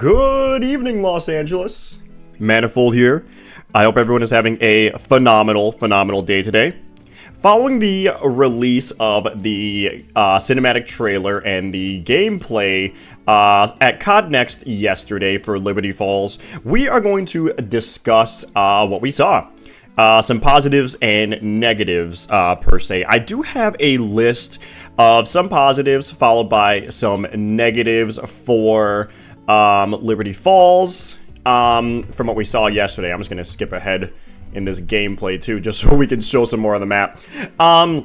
Good evening, Los Angeles. Manifold here. I hope everyone is having a phenomenal day today. Following the release of the cinematic trailer and the gameplay at COD Next yesterday for Liberty Falls, we are going to discuss what we saw. Some positives and negatives, per se. I do have a list of some positives followed by some negatives for Liberty Falls from what we saw yesterday. I'm just going to skip ahead in this gameplay too, just so we can show some more of the map. The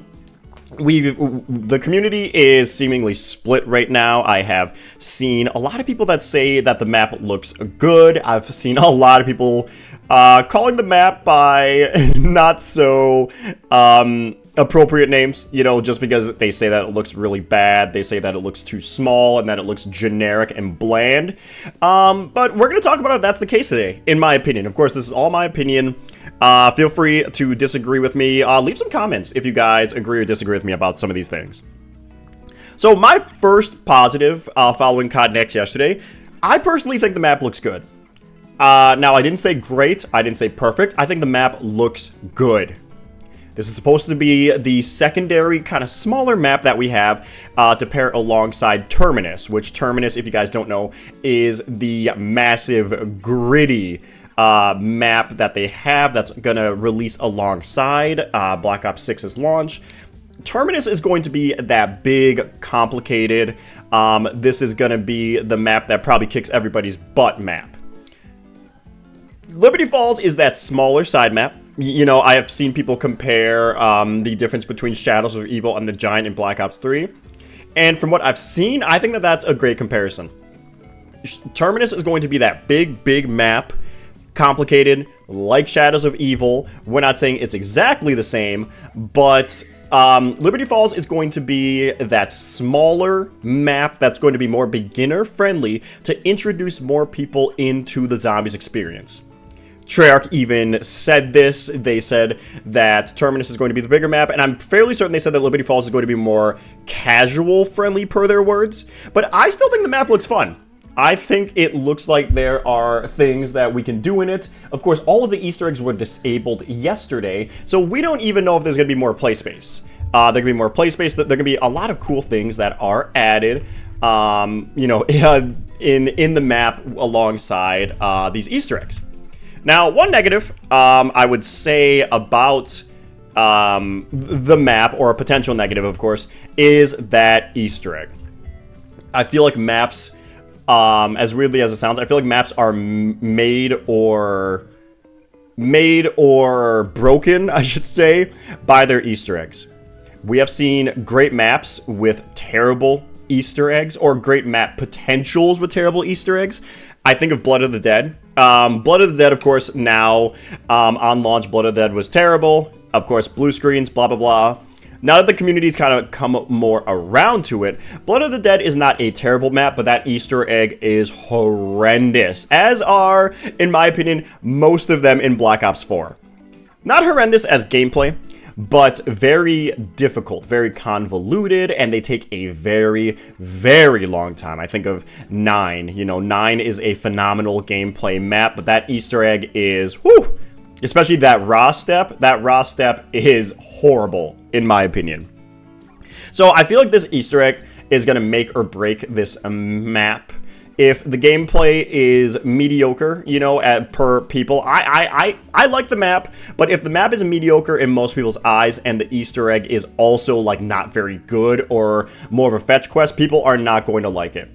community is seemingly split right now. I have seen a lot of people that say that the map looks good. I've seen a lot of people calling the map by not so appropriate names, you know, just because they say that it looks really bad. They say that it looks too small and that it looks generic and bland. But we're going to talk about if that's the case today, in my opinion. Of course, this is all my opinion. Feel free to disagree with me. Leave some comments if you guys agree or disagree with me about some of these things. So my first positive following COD Next yesterday, I personally think the map looks good. Now, I didn't say great. I didn't say perfect. I think the map looks good. This is supposed to be the secondary, kind of smaller map that we have to pair alongside Terminus, which Terminus, if you guys don't know, is the massive, gritty map that they have that's going to release alongside Black Ops 6's launch. Terminus is going to be that big, complicated, this is going to be the map that probably kicks everybody's butt map. Liberty Falls is that smaller side map. You know, I have seen people compare the difference between Shadows of Evil and the Giant in Black Ops 3. And from what I've seen, I think that that's a great comparison. Terminus is going to be that big map, complicated, like Shadows of Evil. We're not saying it's exactly the same, but Liberty Falls is going to be that smaller map that's going to be more beginner-friendly to introduce more people into the Zombies experience. Treyarch even said this. They said that Terminus is going to be the bigger map, and I'm fairly certain they said that Liberty Falls is going to be more casual-friendly, per their words. But I still think the map looks fun. I think it looks like there are things that we can do in it. Of course, all of the Easter eggs were disabled yesterday, so we don't even know if there's going to be more play space. There can be more play space. There can be a lot of cool things that are added, you know, in the map alongside these Easter eggs. Now, one negative, I would say about the map, or a potential negative, of course, is that Easter egg. I feel like maps, as weirdly as it sounds, I feel like maps are made or broken, I should say, by their Easter eggs. We have seen great maps with terrible Easter eggs, or great map potentials with terrible Easter eggs. I think of Blood of the Dead. Blood of the Dead, of course, now on launch, Blood of the Dead was terrible. Of course, blue screens, blah, blah, blah. Now that the community's kind of come more around to it, Blood of the Dead is not a terrible map, but that Easter egg is horrendous, as are, in my opinion, most of them in Black Ops 4. Not horrendous as gameplay, but very difficult, very convoluted, and they take a very long time. I think of 9. You know, 9 is a phenomenal gameplay map, but that Easter egg is, whew, especially that raw step. That raw step is horrible, in my opinion. So I feel like this Easter egg is going to make or break this map. If the gameplay is mediocre, you know, per people, I like the map, but if the map is mediocre in most people's eyes and the Easter egg is also, like, not very good or more of a fetch quest, people are not going to like it.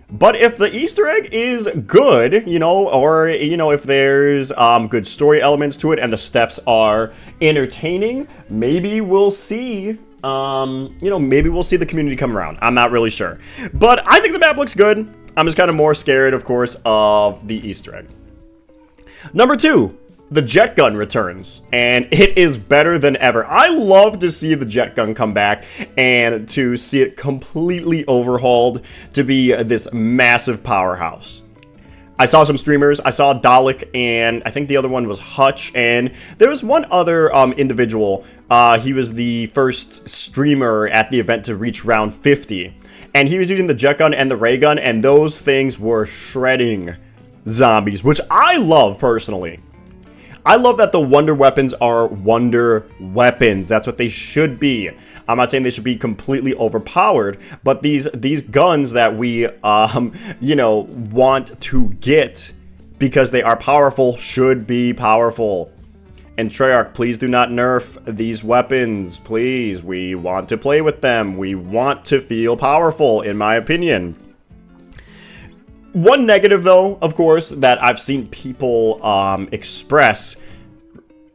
But if the Easter egg is good, you know, or, you know, if there's good story elements to it and the steps are entertaining, maybe we'll see, you know, maybe we'll see the community come around. I'm not really sure. But I think the map looks good. I'm just kind of more scared, of course, of the Easter egg. Number 2, the jet gun returns, and it is better than ever. I love to see the jet gun come back and to see it completely overhauled to be this massive powerhouse. I saw some streamers. I saw Dalek, and I think the other one was Hutch, and there was one other individual. He was the first streamer at the event to reach round 50. And he was using the jet gun and the ray gun, and those things were shredding zombies, which I love personally. I love that the wonder weapons are wonder weapons. That's what they should be. I'm not saying they should be completely overpowered, but these guns that we, you know, want to get because they are powerful should be powerful. And Treyarch, please do not nerf these weapons. Please, we want to play with them. We want to feel powerful, in my opinion. One negative, though, of course, that I've seen people express,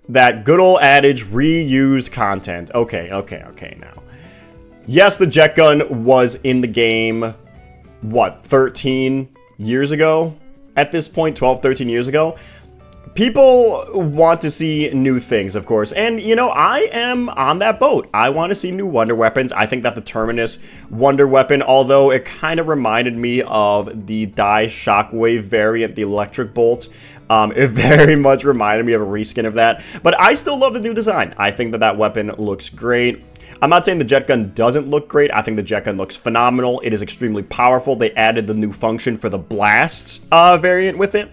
that good old adage, reuse content. Okay, now. Yes, the jet gun was in the game, what, 13 years ago? At this point, 12, 13 years ago? People want to see new things, of course, and, you know, I am on that boat. I want to see new wonder weapons. I think that the Terminus wonder weapon, although it kind of reminded me of the Die Shockwave variant, the electric bolt, it very much reminded me of a reskin of that, but I still love the new design. I think that that weapon looks great. I'm not saying the jet gun doesn't look great. I think the jet gun looks phenomenal. It is extremely powerful. They added the new function for the blast variant with it.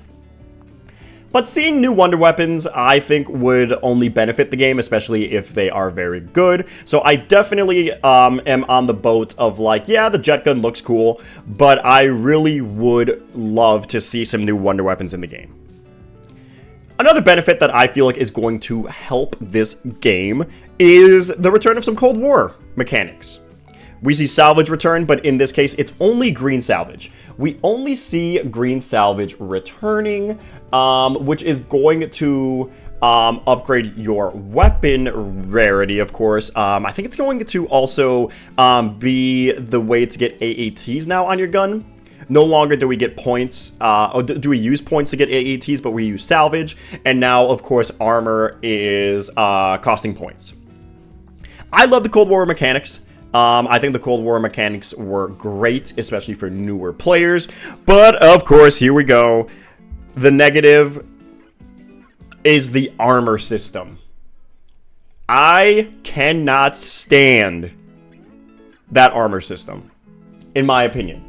But seeing new wonder weapons, I think, would only benefit the game, especially if they are very good. So I definitely am on the boat of like, yeah, the jet gun looks cool, but I really would love to see some new wonder weapons in the game. Another benefit that I feel like is going to help this game is the return of some Cold War mechanics. We see salvage return, but in this case, it's only green salvage. We only see green salvage returning, which is going to upgrade your weapon rarity, of course. I think it's going to also be the way to get AATs now on your gun. No longer do we get points, or do we use points to get AATs, but we use salvage. And now, of course, armor is costing points. I love the Cold War mechanics. I think the Cold War mechanics were great, especially for newer players. But, of course, here we go. The negative is the armor system. I cannot stand that armor system, in my opinion.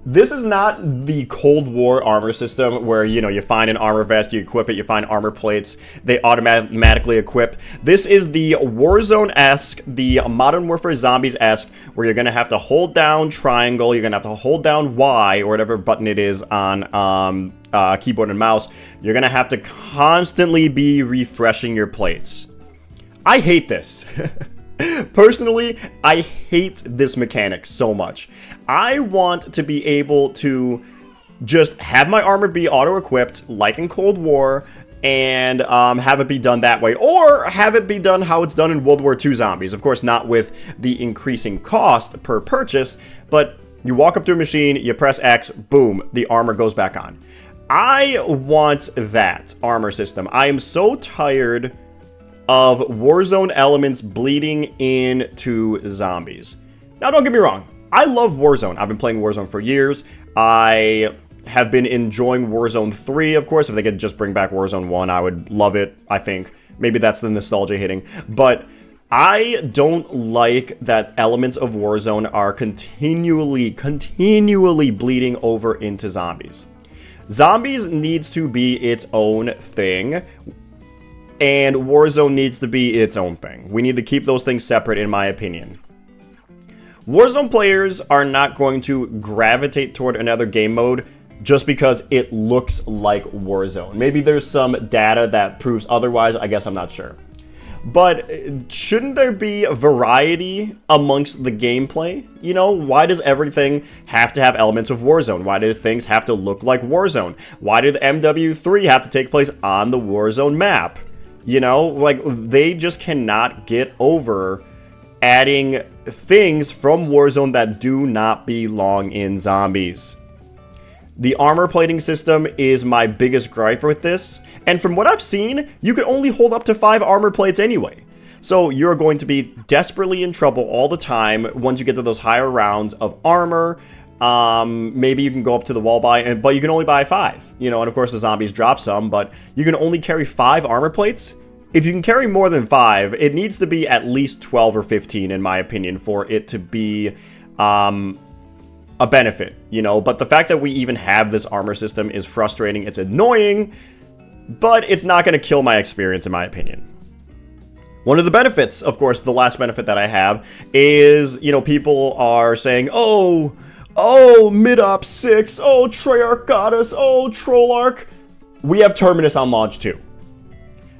This is not the Cold War armor system where, you know, you find an armor vest, you equip it, you find armor plates, they automatically equip. This is the Warzone-esque, the Modern Warfare Zombies-esque, where you're going to have to hold down triangle, you're going to have to hold down Y, or whatever button it is on keyboard and mouse. You're going to have to constantly be refreshing your plates. I hate this. Personally, I hate this mechanic so much. I want to be able to just have my armor be auto-equipped, like in Cold War, and have it be done that way. Or have it be done how it's done in World War II Zombies. Of course, not with the increasing cost per purchase, but you walk up to a machine, you press X, boom, the armor goes back on. I want that armor system. I am so tired of Warzone elements bleeding into zombies. Now, don't get me wrong. I love Warzone. I've been playing Warzone for years. I have been enjoying Warzone 3, of course. If they could just bring back Warzone 1, I would love it, I think. Maybe that's the nostalgia hitting. But I don't like that elements of Warzone are continually bleeding over into zombies. Zombies needs to be its own thing, and Warzone needs to be its own thing. We need to keep those things separate, in my opinion. Warzone players are not going to gravitate toward another game mode just because it looks like Warzone. Maybe there's some data that proves otherwise. I guess I'm not sure. But shouldn't there be variety amongst the gameplay? You know, why does everything have to have elements of Warzone? Why do things have to look like Warzone? Why did MW3 have to take place on the Warzone map? You know, like, they just cannot get over adding things from Warzone that do not belong in zombies. The armor plating system is my biggest gripe with this, and from what I've seen, you can only hold up to 5 armor plates anyway. So you're going to be desperately in trouble all the time once you get to those higher rounds of armor. Maybe you can go up to the wall buy, but you can only buy 5. You know, and of course the zombies drop some, but you can only carry 5 armor plates. If you can carry more than 5, it needs to be at least 12 or 15, in my opinion, for it to be a benefit, you know, but the fact that we even have this armor system is frustrating. It's annoying, but it's not going to kill my experience, in my opinion. One of the benefits, of course, the last benefit that I have is, you know, people are saying, oh, mid-op 6, oh, Treyarch got us, oh, Trollarch. We have Terminus on launch too.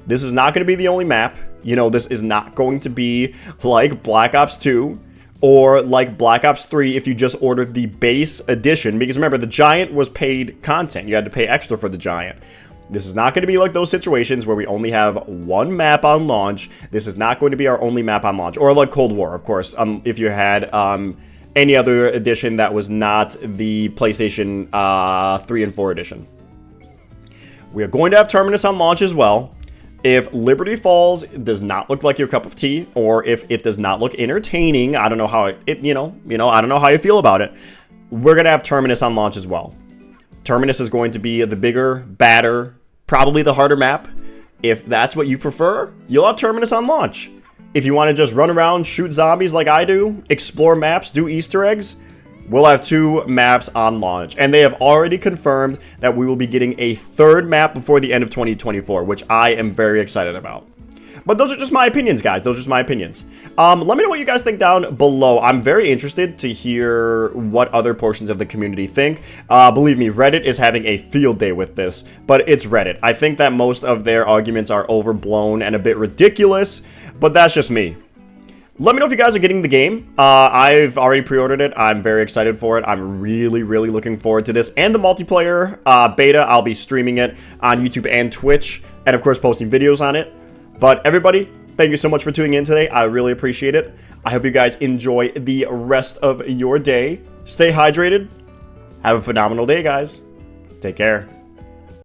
This is not going to be the only map. You know, this is not going to be like Black Ops 2 or like Black Ops 3 if you just ordered the base edition. Because remember, the Giant was paid content. You had to pay extra for the Giant. This is not going to be like those situations where we only have one map on launch. This is not going to be our only map on launch. Or like Cold War, of course, if you had any other edition that was not the PlayStation 3 and 4 edition. We are going to have Terminus on launch as well. If Liberty Falls does not look like your cup of tea, or if it does not look entertaining, I don't know how I don't know how you feel about it. We're gonna have Terminus on launch as well. Terminus is going to be the bigger, badder, probably the harder map. If that's what you prefer, you'll have Terminus on launch. If you want to just run around, shoot zombies like I do, explore maps, do Easter eggs, we'll have 2 maps on launch. And they have already confirmed that we will be getting a 3rd map before the end of 2024, which I am very excited about. But those are just my opinions, guys. Those are just my opinions. Let me know what you guys think down below. I'm very interested to hear what other portions of the community think. Believe me, Reddit is having a field day with this, but it's Reddit. I think that most of their arguments are overblown and a bit ridiculous, but that's just me. Let me know if you guys are getting the game. I've already pre-ordered it. I'm very excited for it. I'm really, really looking forward to this. And the multiplayer beta, I'll be streaming it on YouTube and Twitch. And of course, posting videos on it. But everybody, thank you so much for tuning in today. I really appreciate it. I hope you guys enjoy the rest of your day. Stay hydrated. Have a phenomenal day, guys. Take care.